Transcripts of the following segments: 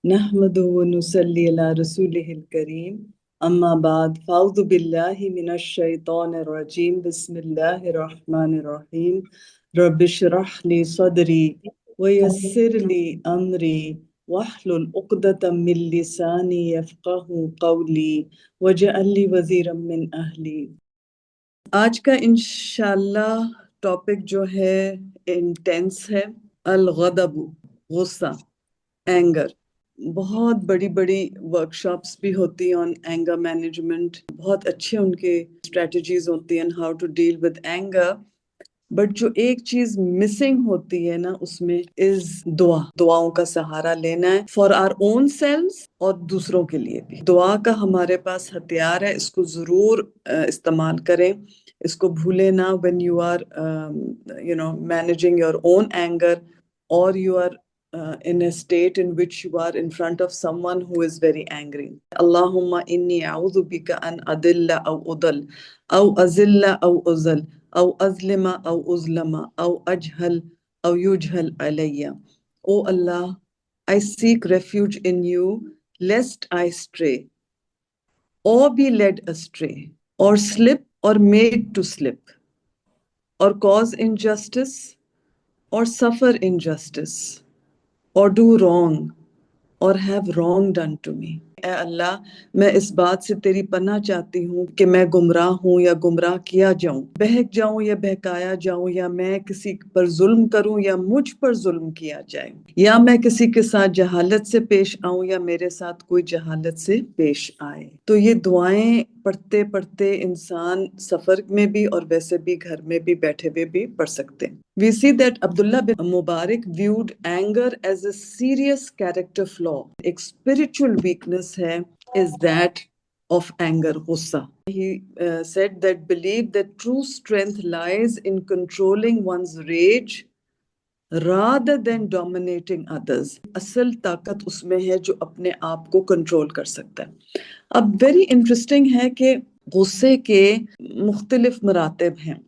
نحمده ونصلي على رسوله الكريم أما بعد فأعوذ بالله من الشيطان الرجيم بسم الله الرحمن الرحيم رب اشرح لي صدري ويسر لي أمري واحلل عقدة من لساني يفقه قولي واجعل لي وزيرا من أهلي۔ آج کا انشاءاللہ ٹاپک جو ہے انٹینس ہے، الغضب، غصہ، اینگر۔ بہت بڑی بڑی ورکشاپس بھی ہوتی ہیں آن اینگر مینجمنٹ، بہت اچھے ان کے اسٹریٹجیز ہوتی ہیں how to deal with anger, but جو ایک چیز مسنگ ہوتی ہے نا اس میں از دعاؤں کا سہارا لینا ہے فار آر اون سیلز اور دوسروں کے لیے بھی۔ دعا کا ہمارے پاس ہتھیار ہے، اس کو ضرور استعمال کریں، اس کو بھولے نہ when you are managing your own anger or you are in a state in which you are in front of someone who is very angry. Allahumma inni a'udhu bika an adilla aw udal aw azilla aw uzal aw azlima aw uzlama aw ajhal aw yujhal alayya. Oh Allah, I seek refuge in you lest I stray or be led astray or slip or made to slip or cause injustice or suffer injustice or do wrong or have wrong done to me. اے اللہ، میں اس بات سے تیری پناہ چاہتی ہوں کہ میں گمراہ ہوں یا گمراہ کیا جاؤں، بہک جاؤں یا بہکایا جاؤں، یا میں کسی پر ظلم کروں یا مجھ پر ظلم کیا جائے، یا میں کسی کے ساتھ جہالت سے پیش آؤں یا میرے ساتھ کوئی جہالت سے پیش آئے۔ تو یہ دعائیں پڑھتے پڑھتے انسان سفر میں بھی اور ویسے بھی گھر میں بھی بیٹھے ہوئے بھی پڑھ سکتے ہیں۔ We see that Abdullah bin Mubarak viewed anger as a serious character flaw. ایک spiritual weakness ہے is that of anger, غصہ۔ He said that believe that true strength lies in controlling one's rage rather than dominating others. اصل طاقت اس میں ہے جو اپنے آپ کو کنٹرول کر سکتا ہے۔ اب ویری انٹرسٹنگ ہے کہ غصے کے مختلف مراتب ہیں۔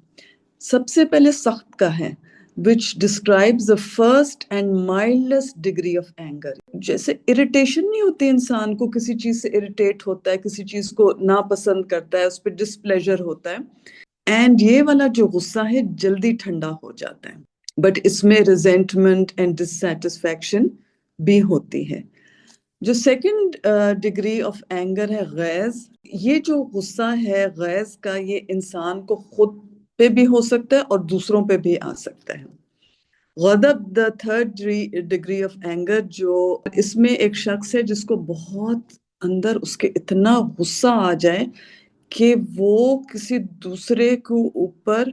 سب سے پہلے سخت کا ہے which describes the first and mildest degree of anger. جیسے irritation نہیں ہوتی، انسان کو کسی چیز سے irritate ہوتا ہے، کسی چیز کو ناپسند کرتا ہے، اس پہ displeasure ہوتا ہے، and یہ والا جو غصہ ہے جلدی ٹھنڈا ہو جاتا ہے، بٹ اس میں resentment and dissatisfaction بھی ہوتی ہے۔ جو سیکنڈ ڈگری آف اینگر ہے غیظ، یہ جو غصہ ہے غیظ کا، یہ انسان کو خود پہ بھی ہو سکتا ہے اور دوسروں پہ بھی آ سکتا ہے۔ غضب the third degree of anger, جو اس میں ایک شخص ہے جس کو بہت اندر اس کے اتنا غصہ آ جائے کہ وہ کسی دوسرے کو اوپر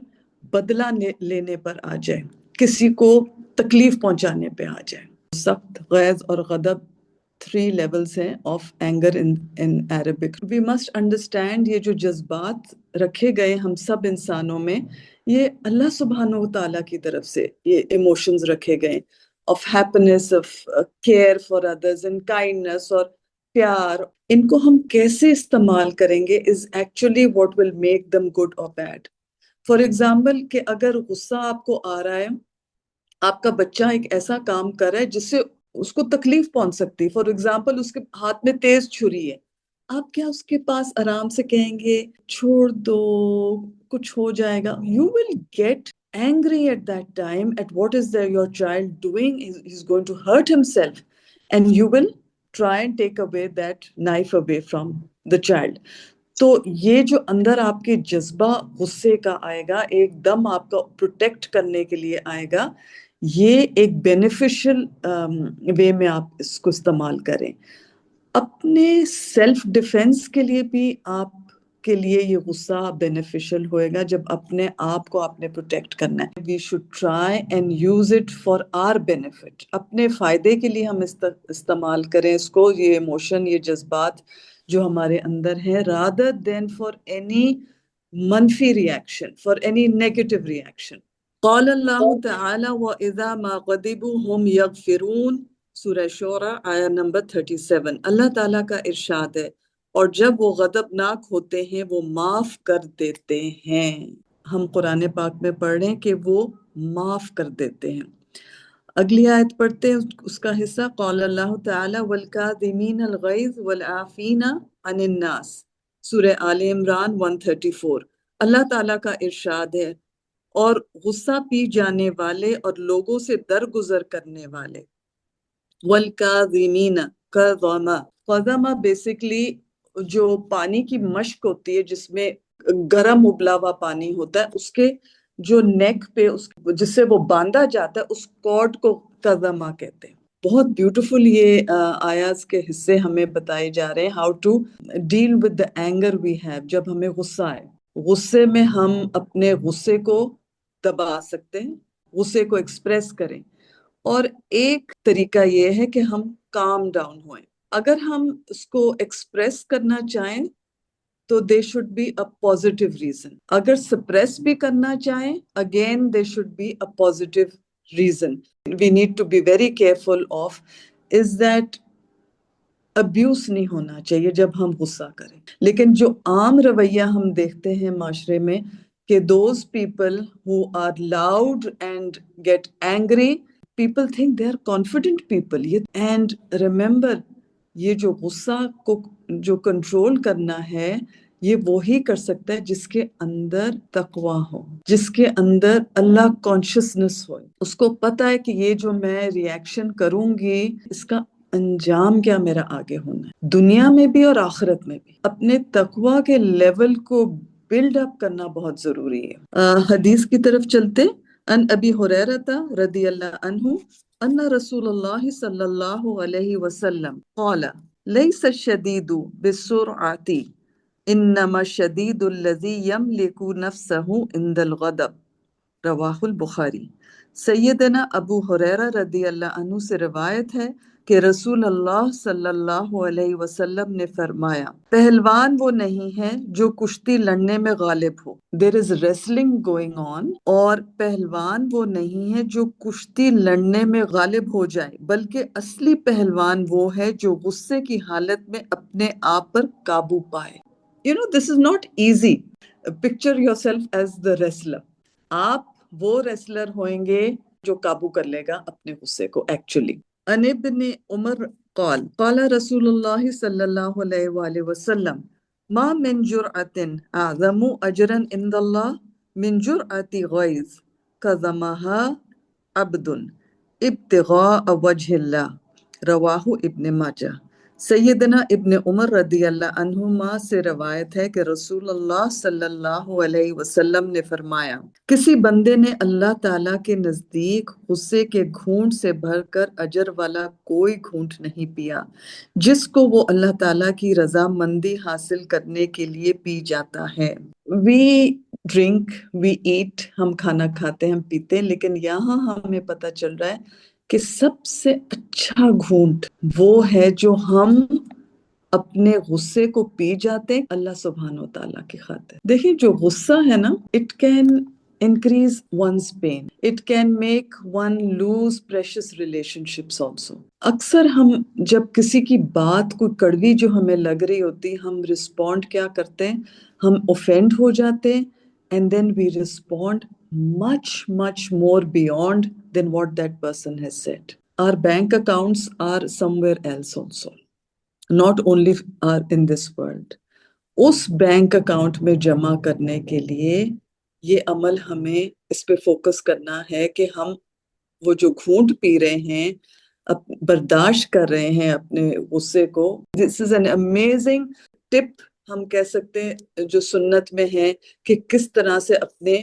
بدلہ لینے پر آ جائے، کسی کو تکلیف پہنچانے پہ آ جائے۔ سخت، غیظ اور غضب 3 لیولز ہیں of anger in Arabic. We must understand یہ جو جذبات رکھے گئے ہم سب انسانوں میں، یہ اللہ سبحانہ و تعالیٰ کی طرف سے یہ ایموشنز رکھے گئے of happiness, of care for others and kindness اور پیار۔ ان کو ہم کیسے استعمال کریں گے is actually what will make them good اور بیڈ۔ فار ایگزامپل کہ اگر غصہ آپ کو آ رہا ہے، آپ کا بچہ ایک ایسا کام کر رہا ہے جس سے اس کو تکلیف پہنچ سکتی، فار ایگزامپل اس کے ہاتھ میں تیز چھری ہے، آپ کیا اس کے پاس آرام سے کہیں گے چھوڑ دو کچھ ہو جائے گا؟ You will get angry at that time at what is there your child doing. He's going to hurt himself and you will try and take away that knife away from the child. تو یہ جو اندر آپ کے جذبہ غصے کا آئے گا، ایک دم آپ کا پروٹیکٹ کرنے کے لیے آئے گا، یہ ایک بینیفیشل وے میں آپ اس کو استعمال کریں۔ اپنے سیلف ڈیفینس کے لیے بھی آپ کے لیے یہ غصہ بینیفیشل ہوئے گا جب اپنے آپ کو آپ نے پروٹیکٹ کرنا ہے۔ We should try and use it for our benefit, اپنے فائدے کے لیے ہم استعمال کریں اس کو، یہ ایموشن، یہ جذبات جو ہمارے اندر ہیں، rather than for any منفی reaction, for any negative reaction۔ قال اللہ تعالی وَإِذَا مَا غَضِبُوا هُمْ يَغْفِرُونَ، سورہ شعراء آیہ نمبر 37۔ اللہ تعالیٰ کا ارشاد ہے، اور جب وہ غضبناک ہوتے ہیں وہ معاف کر دیتے ہیں۔ ہم قرآن پاک میں پڑھ رہے ہیں کہ وہ معاف کر دیتے ہیں۔ اگلی آیت پڑھتے ہیں اس کا حصہ. قال اللہ تعالی والکاظمین الغیظ والعافین عن الناس، سورہ آل عمران 134. اللہ تعالیٰ کا ارشاد ہے، اور غصہ پی جانے والے اور لوگوں سے درگزر کرنے والے. والکاظمین، قضما، قضما بیسکلی جو پانی کی مشک ہوتی ہے جس میں گرم ابلا ہوا پانی ہوتا ہے، اس کے جو نیک پہ جس سے وہ باندھا جاتا ہے اس کارڈ کو قضما کہتے ہیں. بہت بیوٹیفل یہ آیات کے حصے ہمیں بتائے جا رہے ہیں. How to deal with the anger we have. جب ہمیں غصہ آئے، غصے میں ہم اپنے غصے کو دبا سکتے ہیں، غصے کو ایکسپریس کریں. اور ایک طریقہ یہ ہے کہ ہم کام ڈاؤن ہوئیں. اگر ہم اس کو ایکسپریس کرنا چاہیں تو they should be a positive reason. اگر سپریس بھی کرنا چاہیں، again they should be a positive reason. We need to be very careful of is that abuse نہیں ہونا چاہیے جب ہم غصہ کریں. لیکن جو عام رویہ ہم دیکھتے ہیں معاشرے میں کہ those people who are loud and get angry, people think they are confident people. And remember, یہ جو غصہ کو جو کنٹرول کرنا ہے یہ وہی کر سکتا ہے جس کے اندر تقوی ہو، جس کے اندر اللہ کانشسنس ہو. اس کو پتہ ہے کہ یہ جو میں ریاکشن کروں گی اس کا انجام کیا میرا آگے ہونا ہے، دنیا میں بھی اور آخرت میں بھی. اپنے تقوی کے لیول کو بلڈ اپ کرنا بہت ضروری ہے. حدیث کی طرف چلتے. ان ابی ہریرہ رضی اللہ عنہ ان رسول اللہ صلی اللہ علیہ وسلم قال لیس الشدید بالسرعۃ انما الشدید الذی یملک نفسہ عند الغضب، رواہ البخاری. سیدنا ابو ہریرہ رضی اللہ عنہ سے روایت ہے کہ رسول اللہ صلی اللہ علیہ وسلم نے فرمایا، پہلوان وہ نہیں ہے جو کشتی لڑنے میں غالب ہو. There is wrestling going on. اور پہلوان وہ نہیں ہے جو کشتی لڑنے میں غالب ہو جائے، بلکہ اصلی پہلوان وہ ہے جو غصے کی حالت میں اپنے آپ پر قابو پائے. This is not easy. Picture yourself as the wrestler. آپ وہ ریسلر ہوئیں گے جو قابو کر لے گا اپنے غصے کو. ایکچولی ان ابن عمر قال قال رسول اللہ صلی اللہ علیہ وآلہ وسلم ما من جرعت اعظم اجرا عند اللہ من جرعت غیظ کظمها عبد ابتغاء وجہ اللہ، رواہ ابن ماجہ. سیدنا ابن عمر رضی اللہ عنہما سے روایت ہے کہ رسول اللہ صلی اللہ علیہ وسلم نے فرمایا، کسی بندے نے اللہ تعالیٰ کے نزدیک غصے کے گھونٹ سے بھر کر اجر والا کوئی گھونٹ نہیں پیا جس کو وہ اللہ تعالیٰ کی رضامندی حاصل کرنے کے لیے پی جاتا ہے. وی ڈرنک، وی ایٹ، ہم کھانا کھاتے ہیں، ہم پیتے ہیں، لیکن یہاں ہمیں پتہ چل رہا ہے کہ سب سے اچھا گھونٹ وہ ہے جو ہم اپنے غصے کو پی جاتے ہیں اللہ سبحانہ و تعالیٰ کی خاطر. دیکھیں جو غصہ ہے نا، it can increase one's pain. It can make one lose precious relationships also. اکثر ہم جب کسی کی بات کوئی کڑوی جو ہمیں لگ رہی ہوتی، ہم رسپونڈ کیا کرتے ہیں؟ ہم اوفینڈ ہو جاتے ہیں and then we respond much more beyond than what that person has said. Our bank accounts are somewhere else also. Not only are in this world. اس بینک اکاؤنٹ میں جمع کرنے کے لیے یہ عمل ہمیں اس پہ فوکس کرنا ہے کہ ہم وہ جو گھونٹ پی رہے ہیں، برداشت کر رہے ہیں اپنے غصے کو. دس از این امیزنگ ٹپ ہم کہہ سکتے ہیں جو سنت میں ہے کہ کس طرح سے اپنے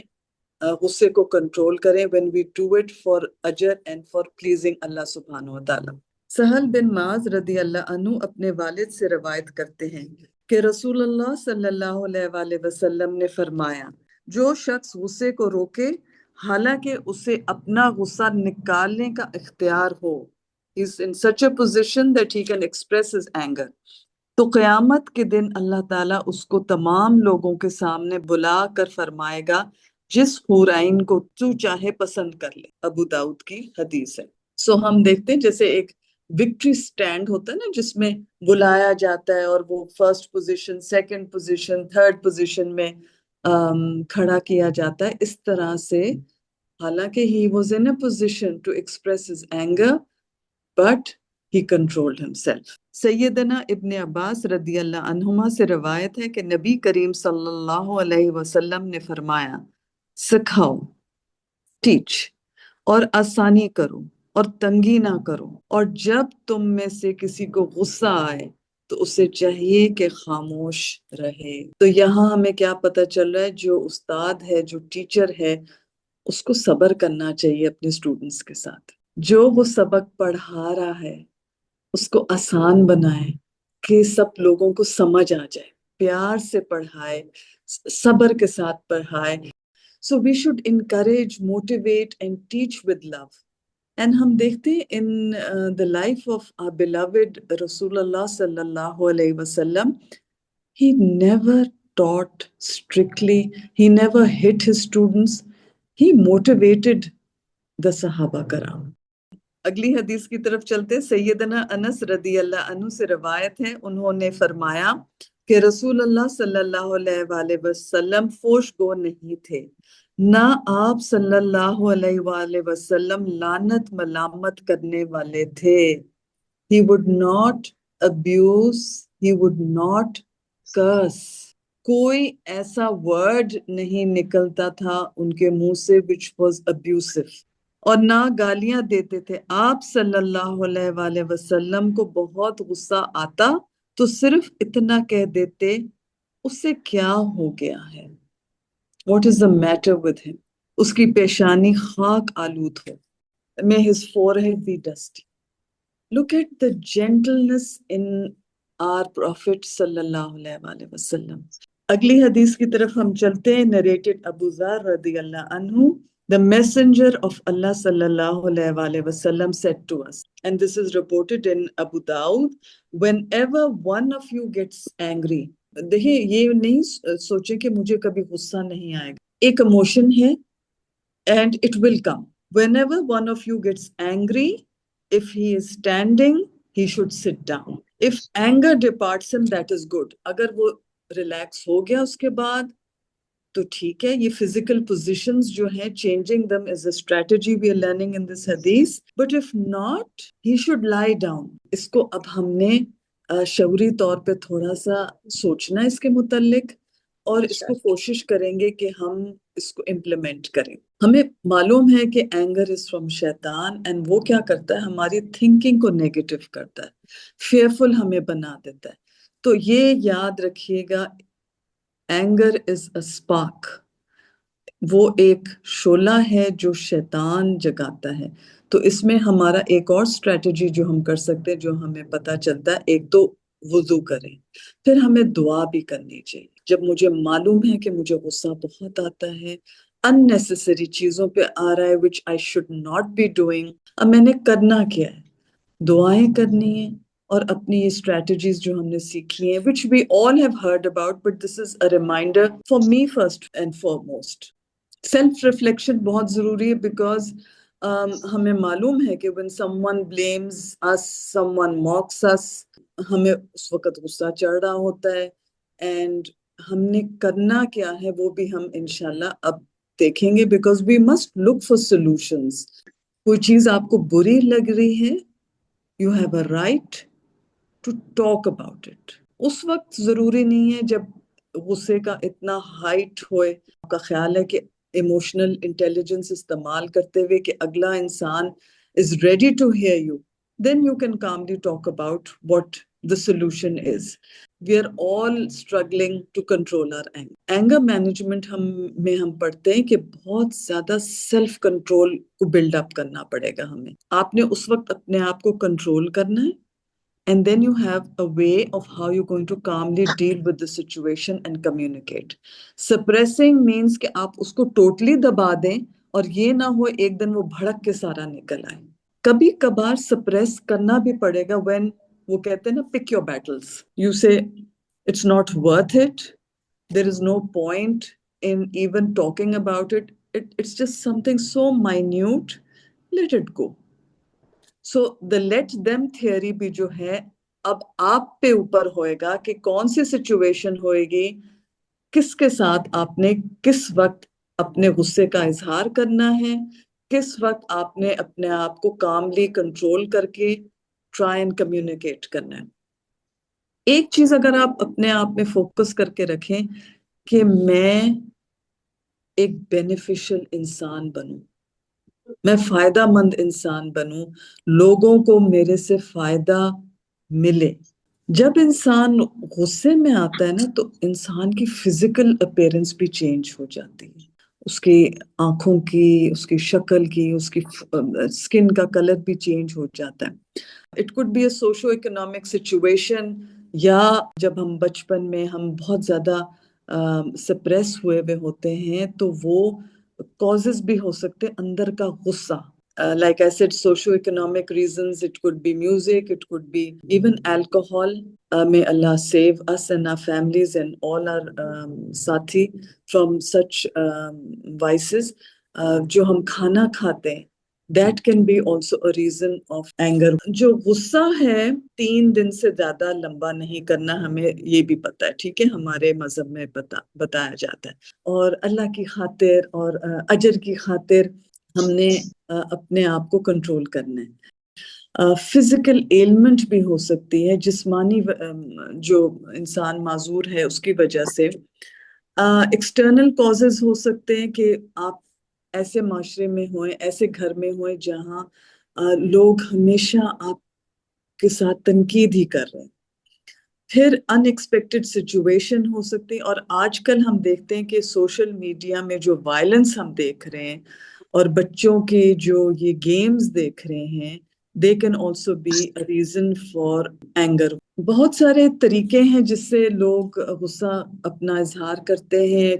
غصے کو کنٹرول کریں when we do it for اجر and for pleasing اللہ سبحانہ و تعالیٰ. سہل بن معاذ رضی اللہ عنہ اپنے والد سے روایت کرتے ہیں کہ رسول اللہ صلی اللہ علیہ وآلہ وسلم نے فرمایا، جو شخص غصے کو روکے حالانکہ اسے اپنا غصہ نکالنے کا اختیار ہو، is in such a position that he can express his anger، تو قیامت کے دن اللہ تعالیٰ اس کو تمام لوگوں کے سامنے بلا کر فرمائے گا جس حور عین کو تو چاہے پسند کر لے. ابو داؤد کی حدیث ہے. سو ہم دیکھتے ہیں جیسے ایک وکٹری سٹینڈ ہوتا ہے نا جس میں بلایا جاتا ہے اور وہ first position, second position, third position میں کھڑا کیا جاتا ہے. اس طرح سے حالانکہ he was in a position to express his anger, but he controlled himself. سیدنا ابن عباس رضی اللہ عنہما سے روایت ہے کہ نبی کریم صلی اللہ علیہ وسلم نے فرمایا، سکھاؤ، ٹیچ، اور آسانی کرو اور تنگی نہ کرو، اور جب تم میں سے کسی کو غصہ آئے تو اسے چاہیے کہ خاموش رہے۔ تو یہاں ہمیں کیا پتہ چل رہا ہے؟ جو استاد ہے، جو ٹیچر ہے، اس کو صبر کرنا چاہیے اپنے اسٹوڈنٹس کے ساتھ۔ جو وہ سبق پڑھا رہا ہے اس کو آسان بنائے کہ سب لوگوں کو سمجھ آ جائے، پیار سے پڑھائے، صبر کے ساتھ پڑھائے۔ So we should encourage, motivate and teach with love. And ہم دیکھتے ہیں in the life of our beloved Rasul Allah sallallahu alayhi wasallam, he never taught strictly, he never hit his students, he motivated the Sahaba Karam. اگلی حدیث کی طرف چلتے، سیدنا انس رضی اللہ عنہ سے روایت ہے، انہوں نے فرمایا کہ رسول اللہ صلی اللہ علیہ وآلہ وسلم فوش گو نہیں تھے، نہ آپ صلی اللہ علیہ وآلہ وسلم لعنت ملامت کرنے والے تھے۔ He would not abuse, he would not curse. کوئی ایسا ورڈ نہیں نکلتا تھا ان کے منہ سے which was abusive، اور نہ گالیاں دیتے تھے۔ آپ صلی اللہ علیہ وآلہ وسلم کو بہت غصہ آتا تو صرف اتنا کہہ دیتے، اس سے کیا ہو گیا ہے؟ What is the matter with him? اس کی پیشانی خاک آلود ہو۔ May his forehead be dusty. Look at the gentleness in our Prophet صلی اللہ علیہ وآلہ وسلم۔ اگلی حدیث کی طرف ہم چلتے ہیں، narrated ابو ذر رضی اللہ عنہ، the messenger of Allah sallallahu alaihi wa wasallam said to us, and this is reported in Abu Dawud, whenever one of you gets angry، دیکھیں یہ نہیں سوچیں کہ مجھے کبھی غصہ نہیں آئے گا، ایک ایموشن ہے and it will come. Whenever one of you gets angry, if he is standing, he should sit down. If anger departs him, that is good. اگر وہ ریلیکس ہو گیا اس کے بعد تو ٹھیک ہے۔ یہ فزیکل پوزیشنز جو ہیں changing them is a strategy we are learning in this hadith. But if not, he should lie down. اس کو اب ہم نے شعوری طور پہ تھوڑا سا سوچنا اس کے متعلق، اور اس کو کوشش کریں گے کہ ہم اس کو امپلیمنٹ کریں۔ ہمیں معلوم ہے کہ اینگر از فرام شیطان، اینڈ وہ کیا کرتا ہے؟ ہماری تھنکنگ کو نیگیٹو کرتا ہے، فیئرفل ہمیں بنا دیتا ہے۔ تو یہ یاد رکھیے گا، اینگر از اے اسپارک، وہ ایک شعلہ ہے جو شیطان جگاتا ہے۔ تو اس میں ہمارا ایک اور اسٹریٹجی جو ہم کر سکتے ہیں، جو ہمیں پتہ چلتا ہے، ایک تو وضو کریں، پھر ہمیں دعا بھی کرنی چاہیے۔ جب مجھے معلوم ہے کہ مجھے غصہ بہت آتا ہے، unnecessary چیزوں پہ آ رہا ہے which I should not be doing، اب میں نے کرنا کیا ہے؟ دعائیں کرنی ہیں، اور اپنی یہ اسٹریٹجیز جو ہم نے سیکھی ہیں which we all have heard about, but this is a reminder for me first and foremost. Self reflection بہت ضروری ہے، بیکاز ہمیں معلوم ہے کہ when someone blames us, someone mocks us، ہمیں اس وقت غصہ چڑھ رہا ہوتا ہے، اینڈ ہم نے کرنا کیا ہے وہ بھی ہم انشاءاللہ اب دیکھیں گے، because we must look for solutions. کوئی چیز آپ کو بری لگ رہی ہے، you have a right to talk about it. اس وقت ضروری نہیں ہے جب غصے کا اتنا ہائٹ ہوئے، آپ کا خیال ہے کہ ایموشنل انٹیلیجنس استعمال کرتے ہوئے کہ اگلا انسان is ready to hear you, then you can calmly talk about what the solution is. We are all struggling to control our anger. Anger management ہم پڑھتے ہیں کہ بہت زیادہ سیلف کنٹرول کو بلڈ اپ کرنا پڑے گا ہمیں۔ آپ نے اس وقت اپنے آپ کو کنٹرول کرنا ہے، and then you have a way of how you're going to calmly deal with the situation and communicate. Suppressing means کہ آپ اس کو totally دبا دیں اور یہ نہ ہو ایک دن وہ بھڑک کے سارا نکل آئے۔ کبھی کبھار suppress کرنا بھی پڑے گا when وہ کہتے ہیں نا pick your battles. You say it's not worth it, there is no point in even talking about it, it's just something so minute, let it go. So the let them theory بھی جو ہے اب آپ پہ اوپر ہوئے گا کہ کون سی سچویشن ہوئے گی، کس کے ساتھ آپ نے کس وقت اپنے غصے کا اظہار کرنا ہے، کس وقت آپ نے اپنے آپ کو کاملی کنٹرول کر کے ٹرائی اینڈ کمیونیکیٹ کرنا ہے۔ ایک چیز اگر آپ اپنے آپ میں فوکس کر کے رکھیں کہ میں ایک بینیفیشل انسان بنوں، میں فائدہ مند انسان بنوں، لوگوں کو میرے سے فائدہ ملے۔ جب انسان غصے میں آتا ہے نا تو انسان کی فزیکل اپیرنس بھی چینج ہو جاتی ہے، اس کی آنکھوں کی، اس کی شکل کی، اس کی سکن کا کلر بھی چینج ہو جاتا ہے۔ It could be a socio economic situation, یا جب ہم بچپن میں ہم بہت زیادہ سپریس ہوئے ہوتے ہیں تو وہ کازز بھی ہو سکتے اندر کا غصہ. Like I said, socio-economic reasons, it could be music, it could be even alcohol. May Allah save us and our families and all our sathi from such vices. جو ہم کھانا کھاتے ہیں, that can be also a reason of anger. جو غصہ ہے 3 دن سے زیادہ لمبا نہیں کرنا, ہمیں یہ بھی پتا ہے, ٹھیک ہے, ہمارے مذہب میں بتایا جاتا ہے. اور اللہ کی خاطر اور اجر کی خاطر ہم نے اپنے آپ کو کنٹرول کرنا ہے. فزیکل ایلمنٹ بھی ہو سکتی ہے, جسمانی جو انسان معذور ہے اس کی وجہ سے. ایکسٹرنل کازز ہو سکتے ہیں کہ آپ ایسے معاشرے میں ہوئیں, ایسے گھر میں ہوئیں جہاں لوگ ہمیشہ آپ کے ساتھ تنقید ہی کر رہے ہیں. پھر ان ایکسپیکٹڈ سچویشن ہو سکتی, اور آج کل ہم دیکھتے ہیں کہ سوشل میڈیا میں جو وائلنس ہم دیکھ رہے ہیں اور بچوں کے جو یہ گیمز دیکھ رہے ہیں, they can also be a reason for anger. بہت سارے طریقے ہیں جس سے لوگ غصہ اپنا اظہار کرتے ہیں,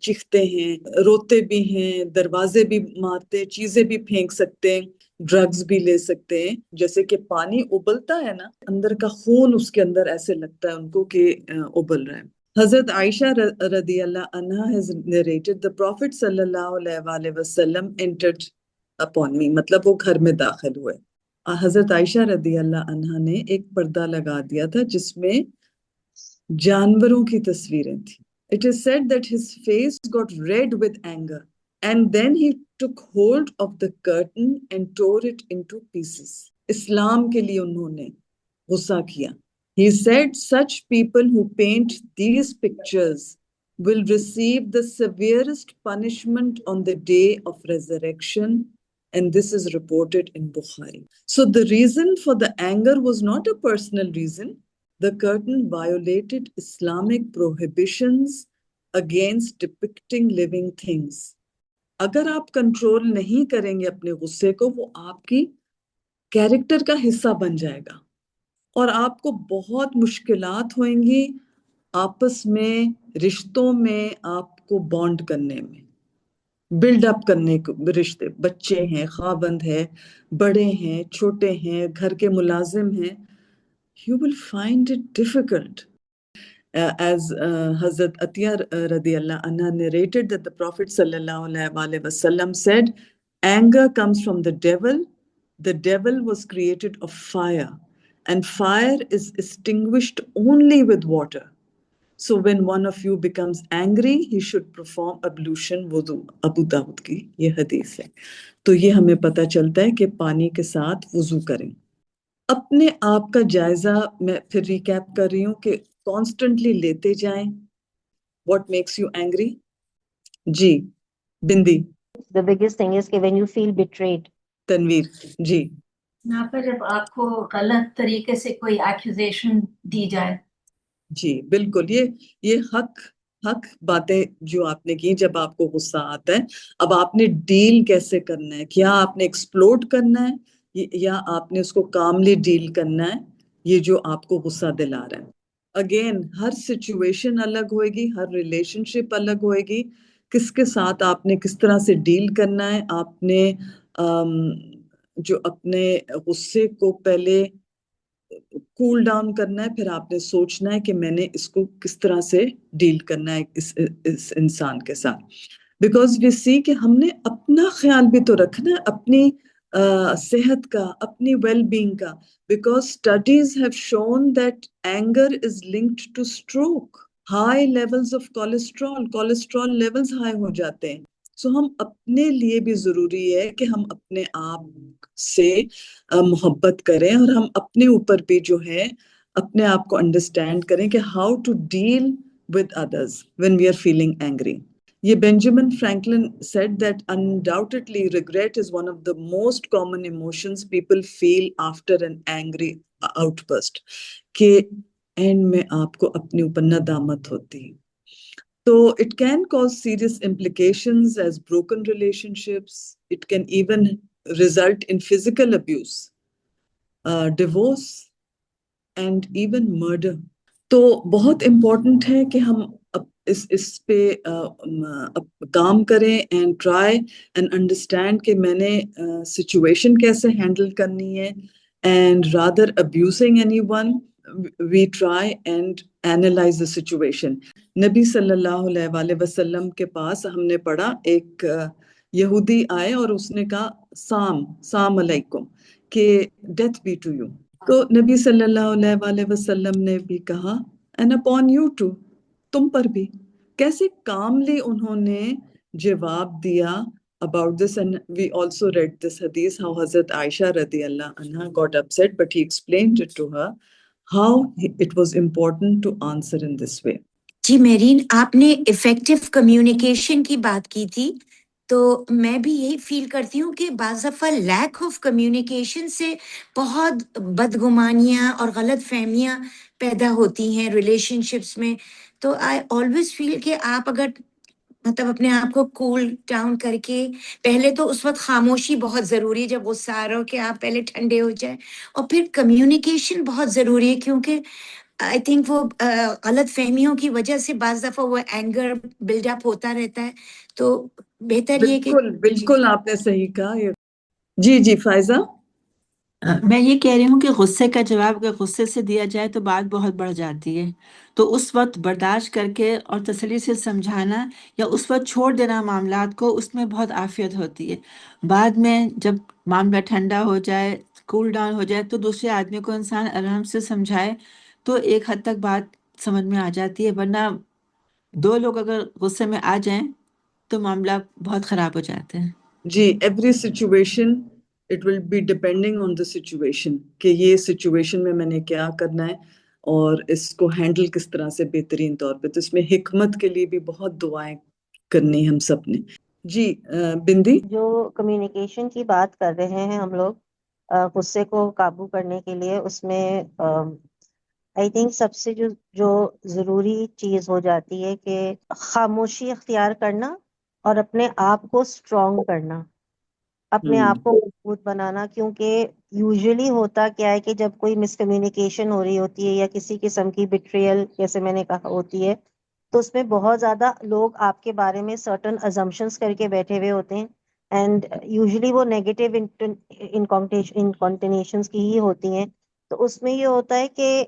چیختے ہیں, روتے بھی ہیں, دروازے بھی مارتے, چیزیں بھی پھینک سکتے ہیں, ڈرگز بھی لے سکتے ہیں. جیسے کہ پانی ابلتا ہے نا, اندر کا خون اس کے اندر ایسے لگتا ہے ان کو کہ ابل رہا ہے. حضرت عائشہ رضی اللہ عنہ has narrated the Prophet صلی اللہ علیہ وسلم entered upon me, مطلب وہ گھر میں داخل ہوئے. حضرت عائشہ رضی اللہ عنہ نے ایک پردہ لگا دیا تھا جس میں جانوروں کی تصویریں تھیں. It is said that his face got red with anger and then he took hold of the curtain and tore it into pieces. اسلام کے لیے انہوں نے غصہ کیا. He said such people who paint these pictures will receive the severest punishment on the day of resurrection, and this is reported in Bukhari. So the reason for the anger was not a personal reason. The curtain violated Islamic prohibitions against depicting living things. اگر آپ control نہیں کریں گے اپنے غصے کو, وہ آپ کی کیریکٹر کا حصہ بن جائے گا اور آپ کو بہت مشکلات ہوئیں گی آپس میں, رشتوں میں, آپ کو بانڈ کرنے میں, بلڈ اپ کرنے کو. رشتے, بچے ہیں, خاوند ہے, بڑے ہیں, چھوٹے ہیں, گھر کے ملازم ہیں, you will find it difficult. As Hazrat Atiyah radiallahu anha narrated that the Prophet sallallahu alaihi wasallam said, anger comes from the devil. The devil was created of fire, and fire is extinguished only with water. So when one of you becomes angry, he should perform ablution wudu. Abu Dawud کی یہ حدیث ہے. تو یہ ہمیں پتہ چلتا ہے کہ پانی کے ساتھ وضو کریں. اپنے آپ کا جائزہ میں پھر ریکیپ کر رہی ہوں کہ کانسٹنٹلی لیتے جائیں. What makes you angry? جی بندی. The biggest thing is کہ when you feel betrayed. Tanveer جی. یہاں پر جب آپ کو غلط طریقے سے کوئی ایکوزیشن دی جائے. جی بالکل, یہ حق باتیں جو آپ نے کی. جب آپ کو غصہ آتا ہے, اب آپ نے ڈیل کیسے کرنا ہے, کیا آپ نے ایکسپلوڈ کرنا ہے یا آپ نے اس کو کاملی ڈیل کرنا ہے, یہ جو آپ کو غصہ دلا رہا ہے. اگین ہر سچویشن الگ ہوئے گی, ہر ریلیشن شپ الگ ہوئے گی, کس کے ساتھ آپ نے کس طرح سے ڈیل کرنا ہے. آپ نے جو اپنے غصے کو پہلے کول ڈاؤن کرنا ہے, پھر آپ نے سوچنا ہے کہ میں نے اس کو کس طرح سے ڈیل کرنا ہے اس انسان کے ساتھ. بیکاز وی سی کہ ہم نے اپنا خیال بھی تو رکھنا ہے, اپنی صحت کا, اپنی ویل بینگ کا. Because studies have shown that anger is linked to stroke. High levels of cholesterol levels high ہو جاتے ہیں. سو ہم اپنے لیے بھی ضروری ہے کہ ہم اپنے آپ سے محبت کریں اور ہم اپنے اوپر بھی جو ہے اپنے آپ کو انڈرسٹینڈ کریں کہ how to deal with others when we are feeling angry. یہ Benjamin Franklin said that undoubtedly regret is one of the most common emotions people feel after an angry outburst. کہ اینڈ میں آپ کو اپنے اوپر ندامت ہوتی. So it can cause serious implications as broken relationships. It can even result in physical abuse, divorce, and even murder. تو بہت امپورٹنٹ ہے کہ ہم اس پہ کام کریں اینڈ ٹرائی اینڈ انڈرسٹینڈ کہ میں نے سچویشن کیسے ہینڈل کرنی ہے. And rather abusing anyone we try and analyse the situation. نبی صلی اللہ علیہ وآلہ وسلم کے پاس ہم نے پڑھا ایک یہودی آئے اور اس نے کہا سام علیکم کہ ڈیتھ بی ٹو یو. تو نبی صلی اللہ علیہ وآلہ وسلم نے بھی کہا and upon you too, تم پر بھی. کیسے calmly انہوں نے جواب دیا about this. And we also read this hadith how Hazrat Aisha radiallahu anha got upset, but he explained it to her how it was important to answer in this way. جی میرین، آپ نے effective communication کی بات کی تھی، تو میں بھی یہی فیل کرتی ہوں کہ بعض دفعہ لیک آف کمیونیکیشن سے بہت بدگمانیاں اور غلط فہمیاں پیدا ہوتی ہیں ریلیشن شپس میں. تو آئی آلویز فیل کہ آپ اگر مطلب اپنے آپ کو کول ڈاؤن کر کے، پہلے تو اس وقت خاموشی بہت ضروری ہے جب غصہ آ رہا ہو کہ آپ پہلے ٹھنڈے ہو جائیں، اور پھر کمیونیکیشن بہت ضروری ہے، کیونکہ آئی تھنک وہ غلط فہمیوں کی وجہ سے بعض دفعہ وہ اینگر بلڈ اپ ہوتا رہتا ہے. تو بہتر یہ کہ بالکل آپ نے صحیح کہا. جی فائزہ. میں یہ کہہ رہی ہوں کہ غصے کا جواب اگر غصے سے دیا جائے تو بات بہت بڑھ جاتی ہے، تو اس وقت برداشت کر کے اور تسلی سے سمجھانا یا اس وقت چھوڑ دینا معاملات کو، اس میں بہت عافیت ہوتی ہے. بعد میں جب معاملہ ٹھنڈا ہو جائے، کول ڈاؤن ہو جائے، تو دوسرے آدمی کو انسان آرام سے سمجھائے تو ایک حد تک بات سمجھ میں آ جاتی ہے. ورنہ دو لوگ اگر غصے میں آ جائیں تو معاملہ بہت خراب ہو جاتے ہیں. جی every situation it will be depending on the situation کہ یہ سچویشن میں نے کیا کرنا ہے اور اس کو ہینڈل کس طرح سے بہترین طور پہ. تو اس میں حکمت کے لیے بھی بہت دعائیں کرنی ہم سب نے. جی بندی. جو کمیونیکیشن کی بات کر رہے ہیں ہم لوگ غصے کو قابو کرنے کے لیے، اس میں آئی تھنک سب سے جو ضروری چیز ہو جاتی ہے کہ خاموشی اختیار کرنا اور اپنے آپ کو اسٹرانگ کرنا، اپنے آپ کو مضبوط بنانا. کیونکہ یوزلی ہوتا کیا ہے کہ جب کوئی مس کمیونیکیشن ہو رہی ہوتی ہے یا کسی قسم کی بیٹریل جیسے میں نے کہا ہوتی ہے، تو اس میں بہت زیادہ لوگ آپ کے بارے میں سرٹن ازمپشنس کر کے بیٹھے ہوئے ہوتے ہیں، اینڈ یوزلی وہ نیگیٹو انکانٹینیشنس کی ہی ہوتی ہیں. تو اس میں یہ ہوتا ہے کہ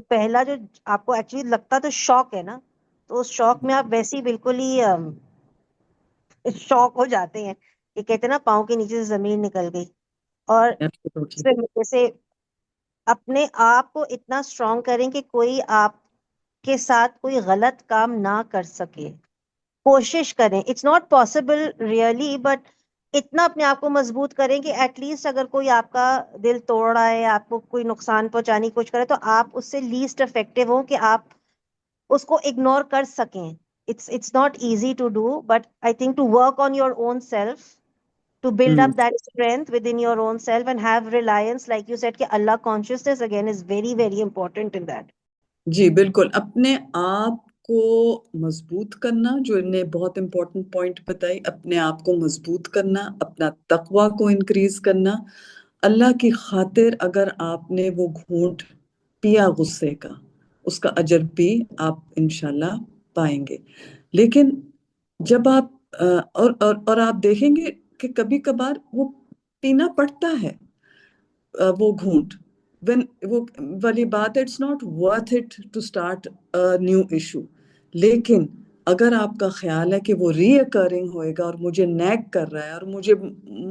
پہلا جو آپ کو ایکچولی لگتا تو شوق ہے نا، تو اس شوق میں آپ ویسے ہی بالکل ہی شوق ہو جاتے ہیں کہ کہتے ہیں نا پاؤں کے نیچے سے زمین نکل گئی. اور جیسے اپنے آپ کو اتنا اسٹرانگ کریں کہ کوئی آپ کے ساتھ کوئی غلط کام نہ کر سکے. کوشش کریں، it's not possible really, but اتنا اپنے آپ کو مضبوط کریں کہ ایٹ لیسٹ اگر کوئی آپ کا دل توڑ رہا ہے، آپ کو کوئی نقصان پہنچانے کی کوشش کرے، تو آپ اس سے لیسٹ افیکٹو ہوں کہ آپ اس کو اگنور کر سکیں. It's not easy to do, but I think to work on your own self, to build up that strength within your own self and have reliance, like you said, کہ Allah consciousness again is very, very important in that. جی بالکل، اپنے آپ کو مضبوط کرنا، جو نے بہت امپورٹنٹ پوائنٹ بتائی، اپنے آپ کو مضبوط کرنا، اپنا تقوی کو انکریز کرنا. اللہ کی خاطر اگر آپ نے وہ گھونٹ پیا غصے کا، اس کا اجر بھی آپ انشاءاللہ پائیں گے. لیکن جب آپ اور آپ دیکھیں گے کہ کبھی کبھار وہ پینا پڑتا ہے وہ گھونٹ، وہ والی بات ہے it's not worth it to start new issue. لیکن اگر آپ کا خیال ہے کہ وہ ری اکرنگ ہوئے گا اور مجھے نیگ کر رہا ہے اور مجھے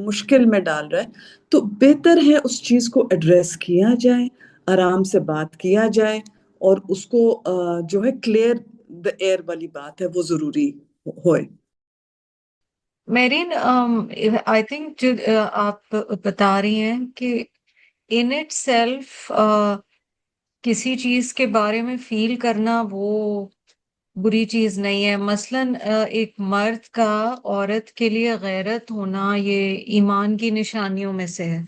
مشکل میں ڈال رہا ہے، تو بہتر ہے اس چیز کو ایڈریس کیا جائے، آرام سے بات کیا جائے، اور اس کو جو ہے کلیئر دا ایئر والی بات ہے وہ ضروری ہوئے. میرین آئی تھنک جو آپ بتا رہی ہیں کہ ان اٹ سیلف کسی چیز کے بارے میں فیل کرنا وہ بری چیز نہیں ہے. مثلاً ایک مرد کا عورت کے لیے غیرت ہونا یہ ایمان کی نشانیوں میں سے ہے.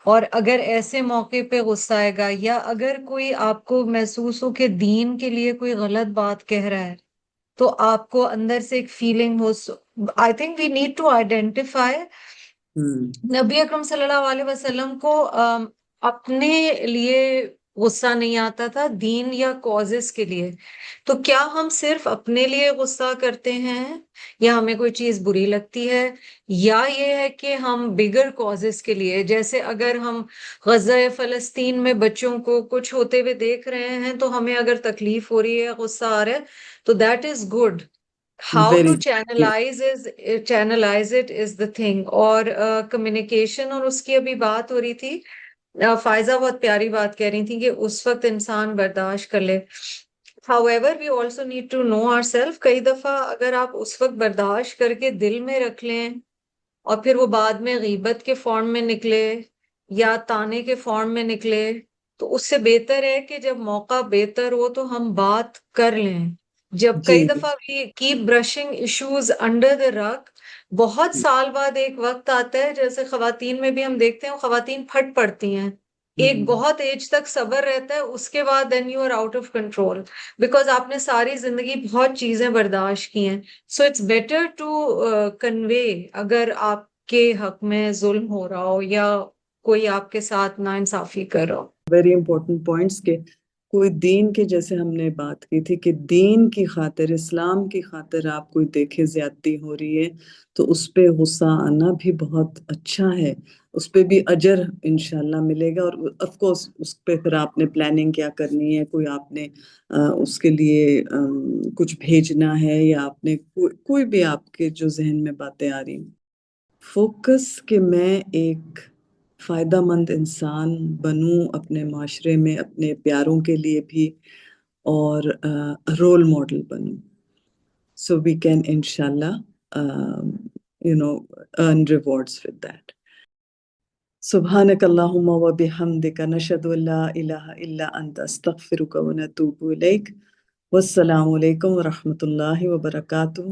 اور اگر ایسے موقع پہ غصہ آئے گا یا اگر کوئی آپ کو محسوس ہو کہ دین کے لیے کوئی غلط بات کہہ رہا ہے تو آپ کو اندر سے ایک فیلنگ ہو. I think we need to identify. نبی اکرم صلی اللہ علیہ وسلم کو اپنے لیے غصہ نہیں آتا تھا، دین یا کازز کے لیے. تو کیا ہم صرف اپنے لیے غصہ کرتے ہیں یا ہمیں کوئی چیز بری لگتی ہے، یا یہ ہے کہ ہم بگر کازز کے لیے، جیسے اگر ہم غزہ فلسطین میں بچوں کو کچھ ہوتے ہوئے دیکھ رہے ہیں تو ہمیں اگر تکلیف ہو رہی ہے، غصہ آ رہا ہے، تو that is good. How to channelise it is the thing. اور کمیونیکیشن اور اس کی ابھی بات ہو رہی تھی، فائزہ بہت پیاری بات کہہ رہی تھی کہ اس وقت انسان برداشت کر لے. However, we also need to know ourselves. کئی دفعہ اگر آپ اس وقت برداشت کر کے دل میں رکھ لیں اور پھر وہ بعد میں غیبت کے فارم میں نکلے یا تانے کے فارم میں نکلے، تو اس سے بہتر ہے کہ جب موقع بہتر ہو تو ہم بات کر لیں. جب کئی دفعہ we keep brushing issues under the rug، بہت سال بعد ایک وقت آتا ہے، جیسے خواتین میں بھی ہم دیکھتے ہیں خواتین پھٹ پڑتی ہیں، ایک بہت ایج تک صبر رہتا ہے، اس کے بعد then you are out of control because آپ نے ساری زندگی بہت چیزیں برداشت کی ہیں. So it's better to convey اگر آپ کے حق میں ظلم ہو رہا ہو یا کوئی آپ کے ساتھ ناانصافی کر رہا ہو. ویری امپورٹنٹ پوائنٹس کہ کوئی دین کے، جیسے ہم نے بات کی تھی کہ دین کی خاطر، اسلام کی خاطر آپ کوئی دیکھے زیادتی ہو رہی ہے تو اس پہ غصہ آنا بھی بہت اچھا ہے، اس پہ بھی اجر انشاءاللہ ملے گا. اور آف کورس اس پہ پھر آپ نے پلاننگ کیا کرنی ہے، کوئی آپ نے اس کے لیے کچھ بھیجنا ہے، یا آپ نے کوئی بھی آپ کے جو ذہن میں باتیں آ رہی ہیں، فوکس کہ میں ایک فائدہ مند انسان بنوں اپنے معاشرے میں، اپنے پیاروں کے لیے بھی، اور role model Bannu. So we can انشاءاللہ earn rewards with that. سبحانک اللہم و بحمدک، نشہد ان لا الہ الا انت، استغفرک و نتوب الیک. والسلام علیکم ورحمۃ اللہ وبرکاتہ.